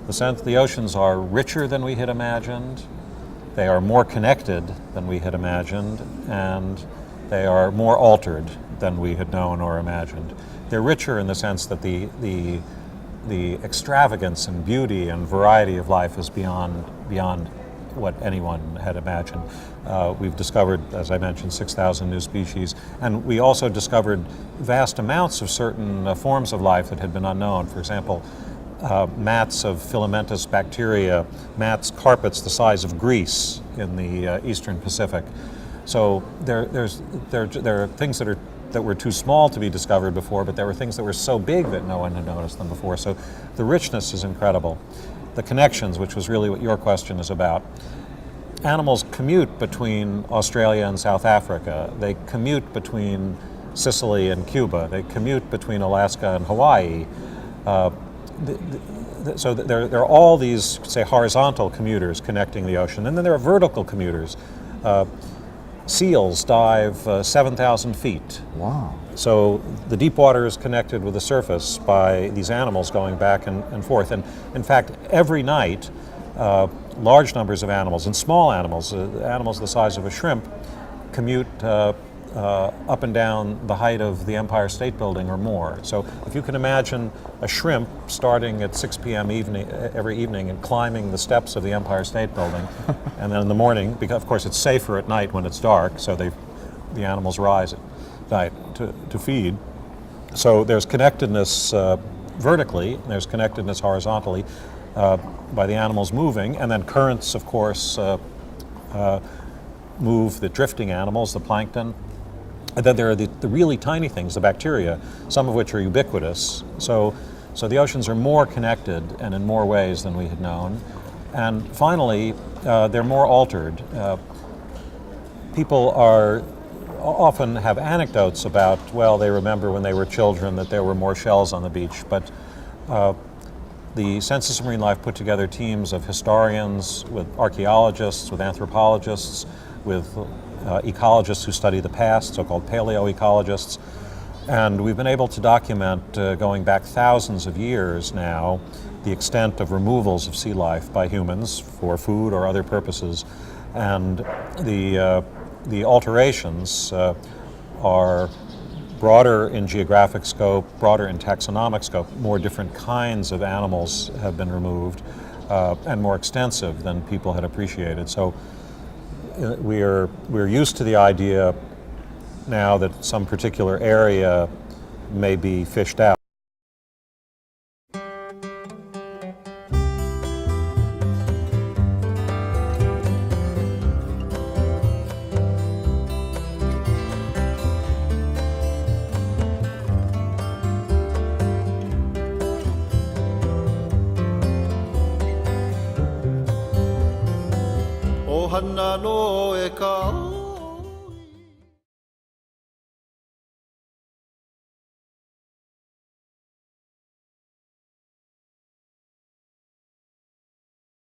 The oceans are richer than we had imagined, they are more connected than we had imagined, and they are more altered than we had known or imagined. They're richer in the sense that the extravagance and beauty and variety of life is beyond what anyone had imagined. We've discovered, as I mentioned, 6,000 new species, and we also discovered vast amounts of certain forms of life that had been unknown. For example, mats of filamentous bacteria, carpets the size of Greece in the eastern Pacific. So there are things that were too small to be discovered before, but there were things that were so big that no one had noticed them before. So the richness is incredible. The connections, which was really what your question is about. Animals commute between Australia and South Africa. They commute between Sicily and Cuba. They commute between Alaska and Hawaii. So there are all these, say, horizontal commuters connecting the ocean, and then there are vertical commuters. Seals dive 7,000 feet. Wow. So the deep water is connected with the surface by these animals going back and forth. And in fact, every night, large numbers of animals, and small animals, animals the size of a shrimp, commute up and down the height of the Empire State Building or more. So if you can imagine a shrimp starting at 6 p.m. every evening and climbing the steps of the Empire State Building, and then in the morning, because of course it's safer at night when it's dark, so the animals rise at night to feed. So there's connectedness vertically, and there's connectedness horizontally by the animals moving, and then currents, of course, move the drifting animals, the plankton. And then there are the really tiny things, the bacteria, some of which are ubiquitous. So the oceans are more connected and in more ways than we had known. And finally, they're more altered. People often have anecdotes about, well, they remember when they were children that there were more shells on the beach, but the Census of Marine Life put together teams of historians, with archaeologists, with anthropologists, with ecologists who study the past, so-called paleoecologists, and we've been able to document, going back thousands of years now, the extent of removals of sea life by humans for food or other purposes, and the alterations are broader in geographic scope, broader in taxonomic scope. More different kinds of animals have been removed, and more extensive than people had appreciated. So we're used to the idea now that some particular area may be fished out. Hana no e ka